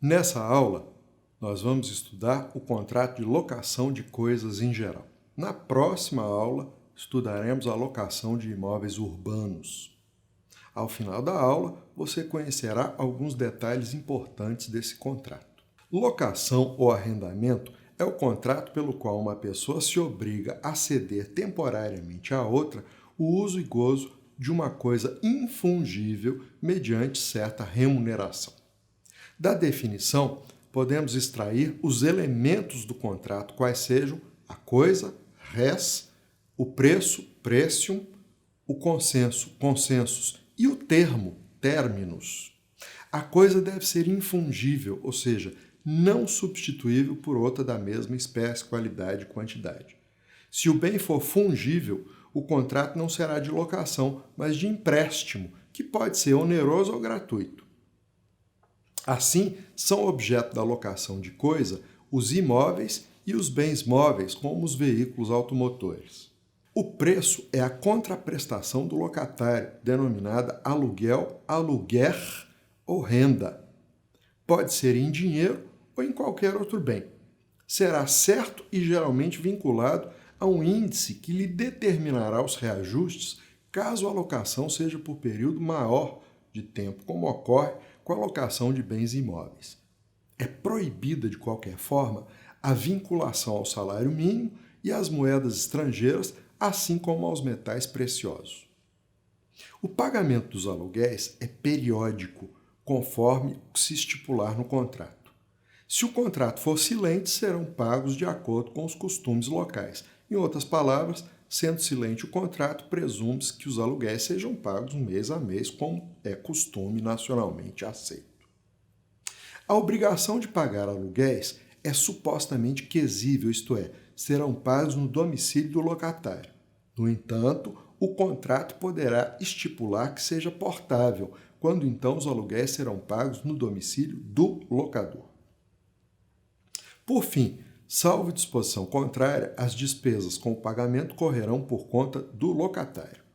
Nessa aula, nós vamos estudar o contrato de locação de coisas em geral. Na próxima aula, estudaremos a locação de imóveis urbanos. Ao final da aula, você conhecerá alguns detalhes importantes desse contrato. Locação ou arrendamento é o contrato pelo qual uma pessoa se obriga a ceder temporariamente a outra o uso e gozo de uma coisa infungível mediante certa remuneração. Da definição, podemos extrair os elementos do contrato, quais sejam a coisa, res, o preço, precium, o consenso, consensus e o termo, terminus. A coisa deve ser infungível, ou seja, não substituível por outra da mesma espécie, qualidade e quantidade. Se o bem for fungível, o contrato não será de locação, mas de empréstimo, que pode ser oneroso ou gratuito. Assim, são objeto da locação de coisa os imóveis e os bens móveis, como os veículos automotores. O preço é a contraprestação do locatário, denominada aluguel, aluguer ou renda. Pode ser em dinheiro ou em qualquer outro bem. Será certo e geralmente vinculado a um índice que lhe determinará os reajustes caso a locação seja por período maior de tempo, como ocorre com a locação de bens imóveis. É proibida, de qualquer forma, a vinculação ao salário mínimo e às moedas estrangeiras, assim como aos metais preciosos. O pagamento dos aluguéis é periódico, conforme o que se estipular no contrato. Se o contrato for silente, serão pagos de acordo com os costumes locais. Em outras palavras, sendo silente o contrato, presume-se que os aluguéis sejam pagos mês a mês, como é costume nacionalmente aceito. A obrigação de pagar aluguéis é supostamente quesível, isto é, serão pagos no domicílio do locatário. No entanto, o contrato poderá estipular que seja portável, quando então os aluguéis serão pagos no domicílio do locador. Por fim, salvo disposição contrária, as despesas com o pagamento correrão por conta do locatário.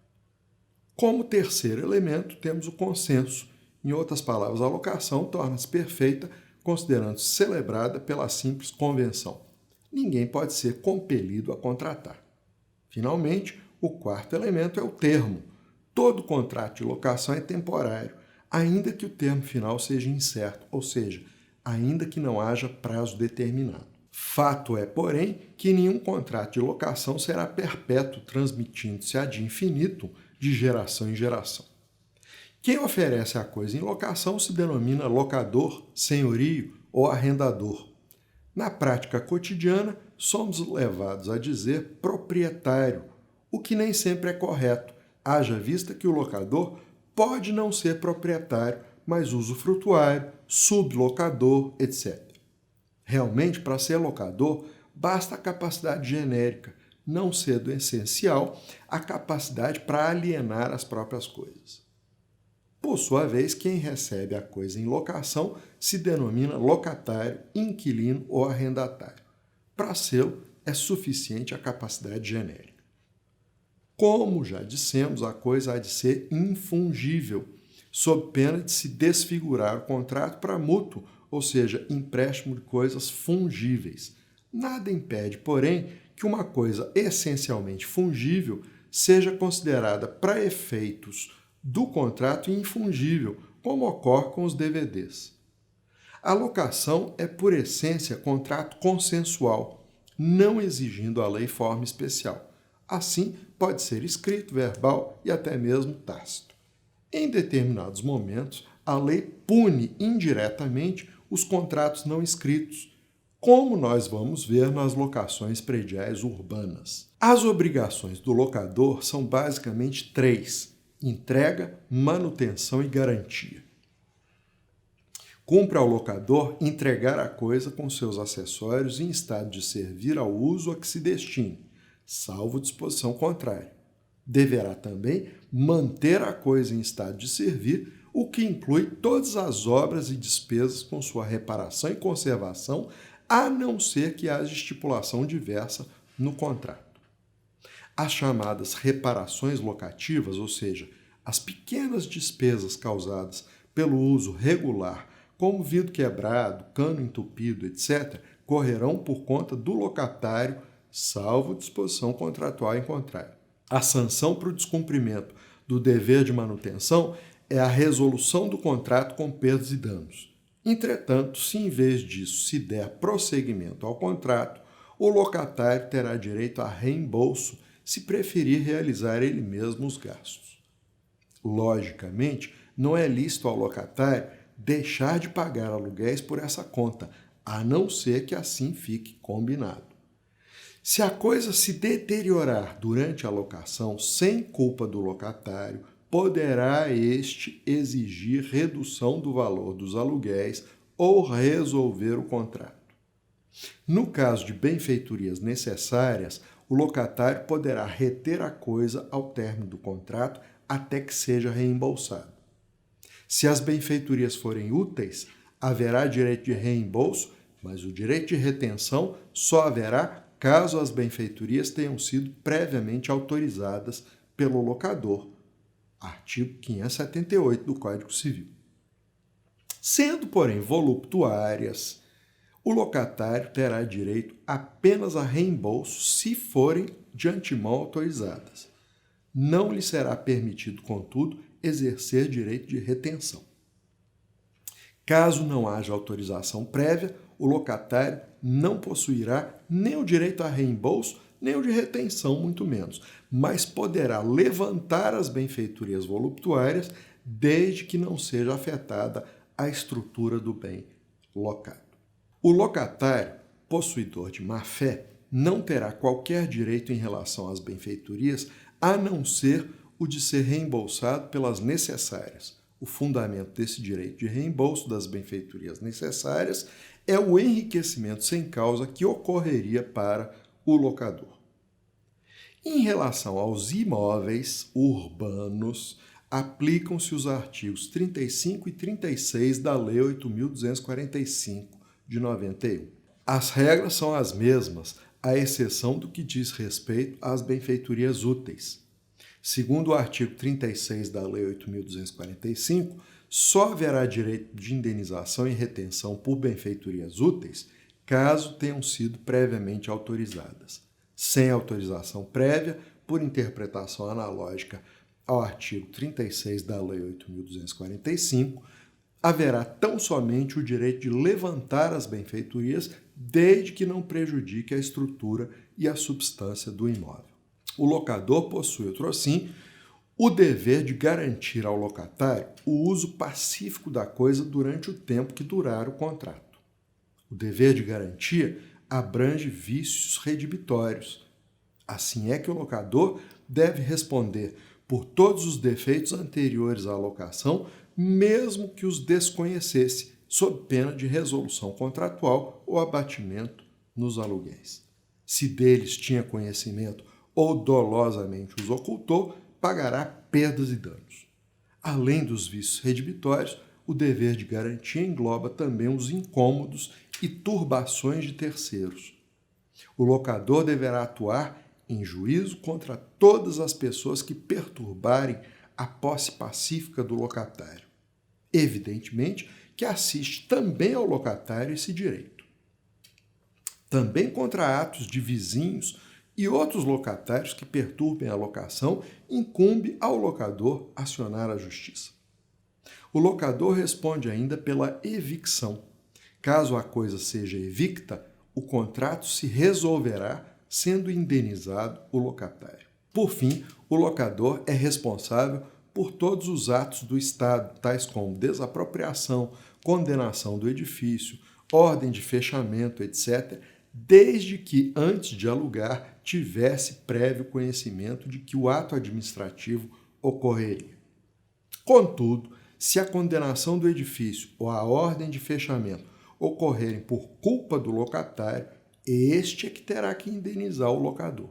Como terceiro elemento, temos o consenso. Em outras palavras, a locação torna-se perfeita considerando-se celebrada pela simples convenção. Ninguém pode ser compelido a contratar. Finalmente, o quarto elemento é o termo. Todo contrato de locação é temporário, ainda que o termo final seja incerto, ou seja, ainda que não haja prazo determinado. Fato é, porém, que nenhum contrato de locação será perpétuo, transmitindo-se ad infinitum de geração em geração. Quem oferece a coisa em locação se denomina locador, senhorio ou arrendador. Na prática cotidiana, somos levados a dizer proprietário, o que nem sempre é correto, haja vista que o locador pode não ser proprietário, mas usufrutuário, sublocador, etc. Realmente, para ser locador, basta a capacidade genérica, não sendo essencial a capacidade para alienar as próprias coisas. Por sua vez, quem recebe a coisa em locação se denomina locatário, inquilino ou arrendatário. Para sê-lo, é suficiente a capacidade genérica. Como já dissemos, a coisa há de ser infungível, sob pena de se desfigurar o contrato para mútuo, ou seja, empréstimo de coisas fungíveis. Nada impede, porém, que uma coisa essencialmente fungível seja considerada para efeitos do contrato infungível, como ocorre com os DVDs. A locação é, por essência, contrato consensual, não exigindo a lei forma especial. Assim, pode ser escrito, verbal e até mesmo tácito. Em determinados momentos, a lei pune indiretamente os contratos não escritos, como nós vamos ver nas locações prediais urbanas. As obrigações do locador são basicamente três: entrega, manutenção e garantia. Cumpre ao locador entregar a coisa com seus acessórios em estado de servir ao uso a que se destine, salvo disposição contrária. Deverá também manter a coisa em estado de servir, o que inclui todas as obras e despesas com sua reparação e conservação, a não ser que haja estipulação diversa no contrato. As chamadas reparações locativas, ou seja, as pequenas despesas causadas pelo uso regular como vidro quebrado, cano entupido, etc., correrão por conta do locatário, salvo disposição contratual em contrário. A sanção para o descumprimento do dever de manutenção é a resolução do contrato com perdas e danos. Entretanto, se em vez disso se der prosseguimento ao contrato, o locatário terá direito a reembolso se preferir realizar ele mesmo os gastos. Logicamente, não é lícito ao locatário deixar de pagar aluguéis por essa conta, a não ser que assim fique combinado. Se a coisa se deteriorar durante a locação sem culpa do locatário, poderá este exigir redução do valor dos aluguéis ou resolver o contrato. No caso de benfeitorias necessárias, o locatário poderá reter a coisa ao término do contrato até que seja reembolsado. Se as benfeitorias forem úteis, haverá direito de reembolso, mas o direito de retenção só haverá caso as benfeitorias tenham sido previamente autorizadas pelo locador. Artigo 578 do Código Civil. Sendo, porém, voluptuárias, o locatário terá direito apenas a reembolso se forem de antemão autorizadas. Não lhe será permitido, contudo, exercer direito de retenção. Caso não haja autorização prévia, o locatário não possuirá nem o direito a reembolso, nem o de retenção, muito menos, mas poderá levantar as benfeitorias voluptuárias desde que não seja afetada a estrutura do bem locado. O locatário, possuidor de má-fé, não terá qualquer direito em relação às benfeitorias, a não ser o de ser reembolsado pelas necessárias. O fundamento desse direito de reembolso das benfeitorias necessárias é o enriquecimento sem causa que ocorreria para o locador. Em relação aos imóveis urbanos, aplicam-se os artigos 35 e 36 da Lei 8.245, de 91. As regras são as mesmas, à exceção do que diz respeito às benfeitorias úteis. Segundo o artigo 36 da Lei 8.245, só haverá direito de indenização e retenção por benfeitorias úteis caso tenham sido previamente autorizadas. Sem autorização prévia, por interpretação analógica ao artigo 36 da Lei 8.245, haverá tão somente o direito de levantar as benfeitorias desde que não prejudique a estrutura e a substância do imóvel. O locador possui, outrosim, o dever de garantir ao locatário o uso pacífico da coisa durante o tempo que durar o contrato. O dever de garantia abrange vícios redibitórios. Assim é que o locador deve responder por todos os defeitos anteriores à locação, mesmo que os desconhecesse, sob pena de resolução contratual ou abatimento nos aluguéis. Se deles tinha conhecimento ou dolosamente os ocultou, pagará perdas e danos. Além dos vícios redibitórios, o dever de garantia engloba também os incômodos e turbações de terceiros. O locador deverá atuar em juízo contra todas as pessoas que perturbarem a posse pacífica do locatário. Evidentemente que assiste também ao locatário esse direito. Também contra atos de vizinhos e outros locatários que perturbem a locação, incumbe ao locador acionar a justiça. O locador responde ainda pela evicção. Caso a coisa seja evicta, o contrato se resolverá sendo indenizado o locatário. Por fim, o locador é responsável por todos os atos do Estado, tais como desapropriação, condenação do edifício, ordem de fechamento, etc., desde que, antes de alugar, tivesse prévio conhecimento de que o ato administrativo ocorreria. Contudo, se a condenação do edifício ou a ordem de fechamento ocorrerem por culpa do locatário, este é que terá que indenizar o locador.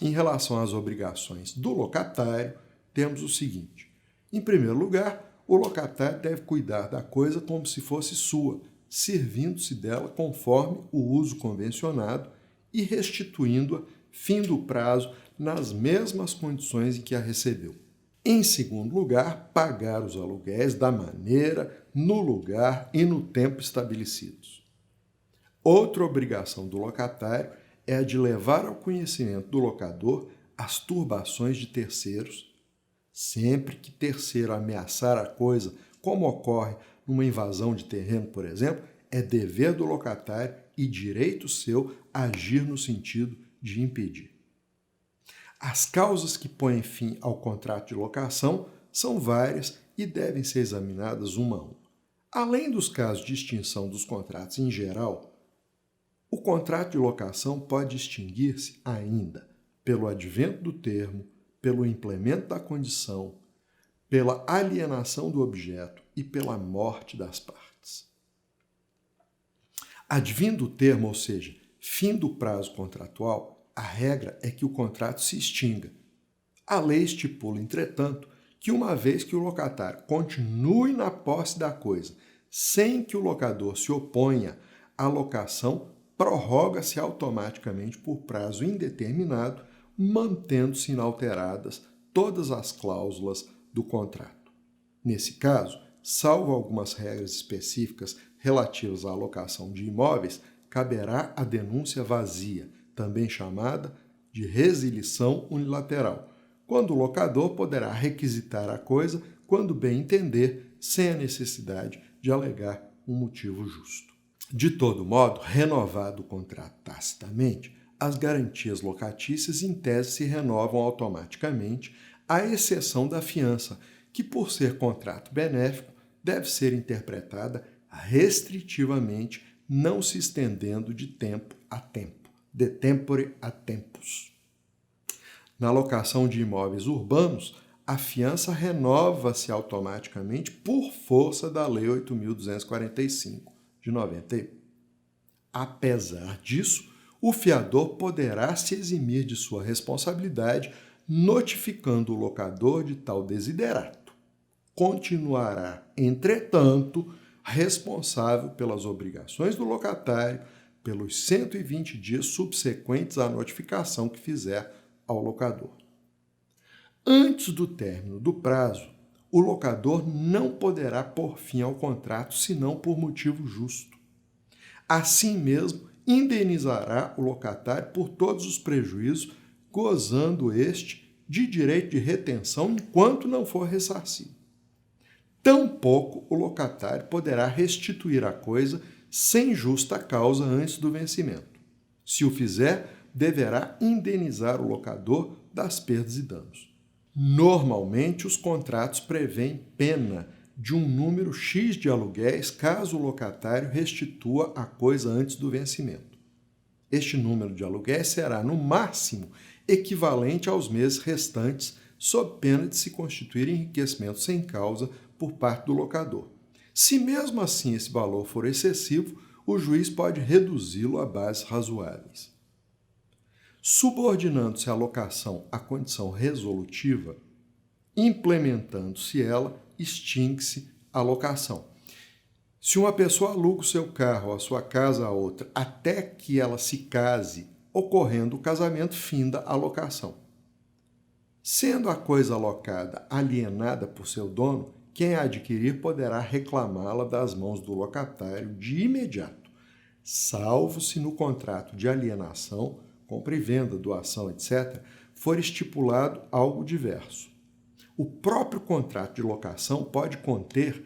Em relação às obrigações do locatário, temos o seguinte: em primeiro lugar, o locatário deve cuidar da coisa como se fosse sua, servindo-se dela conforme o uso convencionado e restituindo-a, fim do prazo, nas mesmas condições em que a recebeu. Em segundo lugar, pagar os aluguéis da maneira, no lugar e no tempo estabelecidos. Outra obrigação do locatário é a de levar ao conhecimento do locador as turbações de terceiros, sempre que terceiro ameaçar a coisa, como ocorre numa invasão de terreno, por exemplo, é dever do locatário e direito seu agir no sentido de impedir. As causas que põem fim ao contrato de locação são várias e devem ser examinadas uma a uma. Além dos casos de extinção dos contratos em geral, o contrato de locação pode extinguir-se ainda pelo advento do termo, pelo implemento da condição, pela alienação do objeto e pela morte das partes. Advindo o termo, ou seja, fim do prazo contratual, a regra é que o contrato se extinga. A lei estipula, entretanto, que uma vez que o locatário continue na posse da coisa, sem que o locador se oponha, a locação prorroga-se automaticamente por prazo indeterminado, mantendo-se inalteradas todas as cláusulas do contrato. Nesse caso, salvo algumas regras específicas relativas à alocação de imóveis, caberá a denúncia vazia, também chamada de resilição unilateral, quando o locador poderá requisitar a coisa quando bem entender, sem a necessidade de alegar um motivo justo. De todo modo, renovado o contrato tacitamente, as garantias locatícias em tese se renovam automaticamente, à exceção da fiança, que, por ser contrato benéfico, deve ser interpretada restritivamente, não se estendendo de tempo a tempo, de tempore a tempus. Na locação de imóveis urbanos, a fiança renova-se automaticamente por força da Lei 8.245, de 91. Apesar disso, o fiador poderá se eximir de sua responsabilidade, notificando o locador de tal desiderato. Continuará, entretanto, responsável pelas obrigações do locatário pelos 120 dias subsequentes à notificação que fizer ao locador. Antes do término do prazo, o locador não poderá pôr fim ao contrato senão por motivo justo. Assim mesmo, indenizará o locatário por todos os prejuízos, gozando este de direito de retenção enquanto não for ressarcido. Tampouco o locatário poderá restituir a coisa sem justa causa antes do vencimento. Se o fizer, deverá indenizar o locador das perdas e danos. Normalmente, os contratos prevêem pena de um número X de aluguéis caso o locatário restitua a coisa antes do vencimento. Este número de aluguéis será, no máximo, equivalente aos meses restantes, sob pena de se constituir enriquecimento sem causa por parte do locador. Se mesmo assim esse valor for excessivo, o juiz pode reduzi-lo a bases razoáveis. Subordinando-se a locação à condição resolutiva, implementando-se ela, extingue-se a locação. Se uma pessoa aluga o seu carro ou a sua casa a outra até que ela se case, ocorrendo o casamento, finda a locação. Sendo a coisa alocada alienada por seu dono, quem a adquirir poderá reclamá-la das mãos do locatário de imediato, salvo se no contrato de alienação, compra e venda, doação, etc., for estipulado algo diverso. O próprio contrato de locação pode conter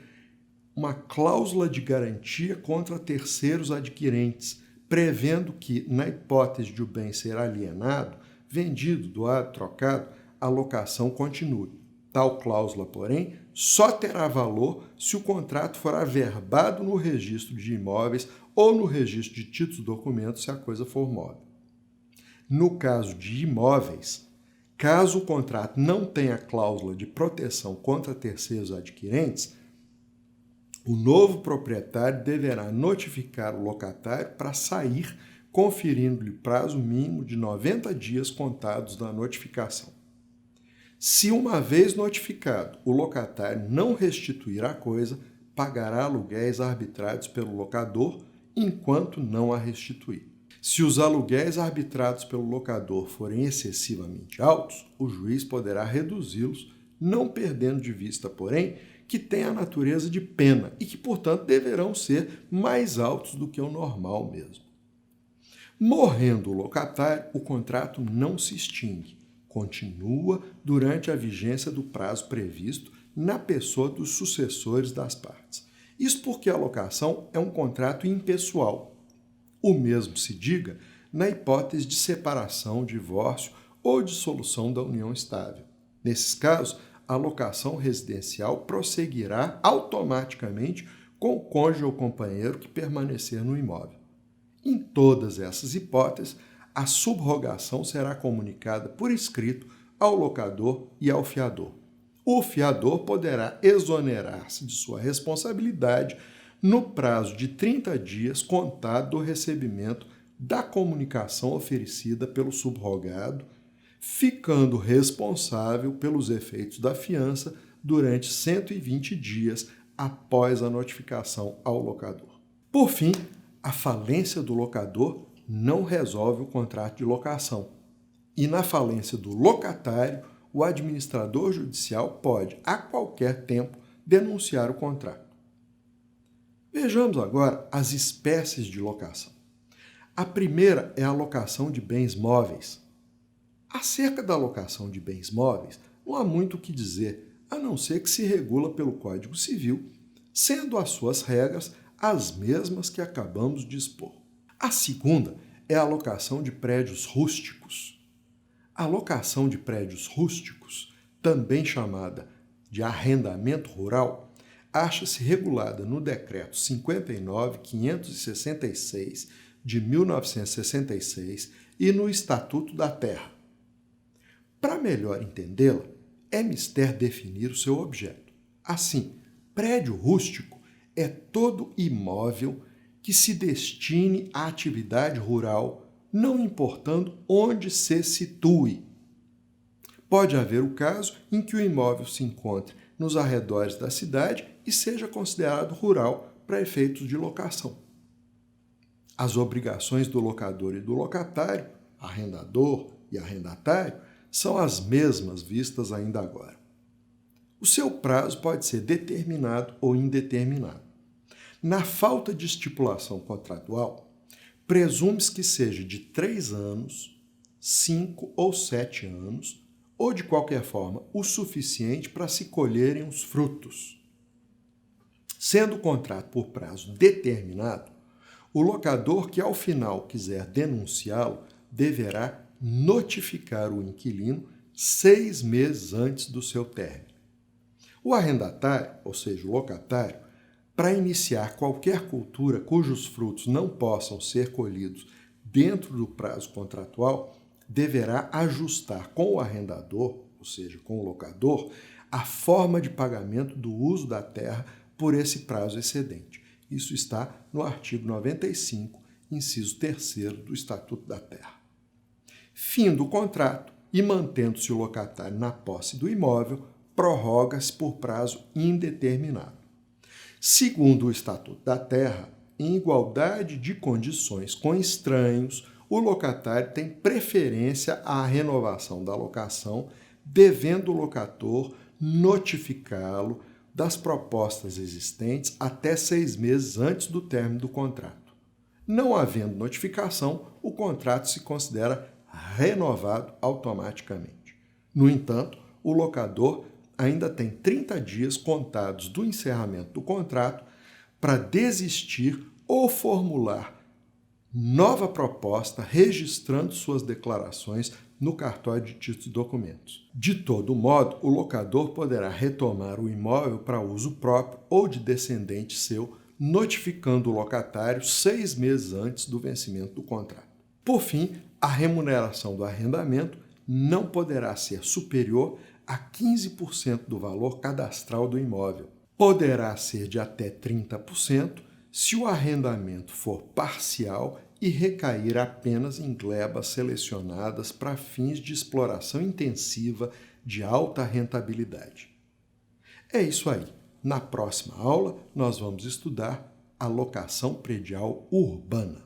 uma cláusula de garantia contra terceiros adquirentes, prevendo que, na hipótese de o bem ser alienado, vendido, doado, trocado, a locação continue. Tal cláusula, porém, só terá valor se o contrato for averbado no registro de imóveis ou no registro de títulos e documentos, se a coisa for móvel. No caso de imóveis, caso o contrato não tenha cláusula de proteção contra terceiros adquirentes, o novo proprietário deverá notificar o locatário para sair, conferindo-lhe prazo mínimo de 90 dias contados da notificação. Se uma vez notificado, o locatário não restituir a coisa, pagará aluguéis arbitrados pelo locador enquanto não a restituir. Se os aluguéis arbitrados pelo locador forem excessivamente altos, o juiz poderá reduzi-los não perdendo de vista, porém, que têm a natureza de pena e que, portanto, deverão ser mais altos do que o normal mesmo. Morrendo o locatário, o contrato não se extingue, continua durante a vigência do prazo previsto na pessoa dos sucessores das partes. Isso porque a locação é um contrato impessoal. O mesmo se diga na hipótese de separação, divórcio ou dissolução da união estável. Nesses casos, a locação residencial prosseguirá automaticamente com o cônjuge ou companheiro que permanecer no imóvel. Em todas essas hipóteses, a subrogação será comunicada por escrito ao locador e ao fiador. O fiador poderá exonerar-se de sua responsabilidade no prazo de 30 dias contado do recebimento da comunicação oferecida pelo subrogado, ficando responsável pelos efeitos da fiança durante 120 dias após a notificação ao locador. Por fim, a falência do locador não resolve o contrato de locação. E na falência do locatário, o administrador judicial pode, a qualquer tempo, denunciar o contrato. Vejamos agora as espécies de locação. A primeira é a locação de bens móveis. Acerca da locação de bens móveis, não há muito o que dizer, a não ser que se regula pelo Código Civil, sendo as suas regras as mesmas que acabamos de expor. A segunda é a locação de prédios rústicos. A locação de prédios rústicos, também chamada de arrendamento rural, acha-se regulada no Decreto 59.566 de 1966 e no Estatuto da Terra. Para melhor entendê-la, é mister definir o seu objeto. Assim, prédio rústico é todo imóvel que se destine à atividade rural, não importando onde se situe. Pode haver o caso em que o imóvel se encontre nos arredores da cidade e seja considerado rural para efeitos de locação. As obrigações do locador e do locatário, arrendador e arrendatário, são as mesmas vistas ainda agora. O seu prazo pode ser determinado ou indeterminado. Na falta de estipulação contratual, presume-se que seja de 3 anos, 5 ou 7 anos, ou de qualquer forma o suficiente para se colherem os frutos. Sendo o contrato por prazo determinado, o locador que ao final quiser denunciá-lo deverá notificar o inquilino 6 meses antes do seu término. O arrendatário, ou seja, o locatário, para iniciar qualquer cultura cujos frutos não possam ser colhidos dentro do prazo contratual, deverá ajustar com o arrendador, ou seja, com o locador, a forma de pagamento do uso da terra por esse prazo excedente. Isso está no artigo 95, inciso 3º do Estatuto da Terra. Fim do contrato e mantendo-se o locatário na posse do imóvel, prorroga-se por prazo indeterminado. Segundo o Estatuto da Terra, em igualdade de condições com estranhos, o locatário tem preferência à renovação da locação, devendo o locator notificá-lo das propostas existentes até 6 meses antes do término do contrato. Não havendo notificação, o contrato se considera renovado automaticamente. No entanto, o locador ainda tem 30 dias contados do encerramento do contrato para desistir ou formular nova proposta registrando suas declarações no cartório de títulos e documentos. De todo modo, o locador poderá retomar o imóvel para uso próprio ou de descendente seu, notificando o locatário 6 meses antes do vencimento do contrato. Por fim, a remuneração do arrendamento não poderá ser superior a 15% do valor cadastral do imóvel. Poderá ser de até 30% se o arrendamento for parcial e recair apenas em glebas selecionadas para fins de exploração intensiva de alta rentabilidade. É isso aí. Na próxima aula, nós vamos estudar a locação predial urbana.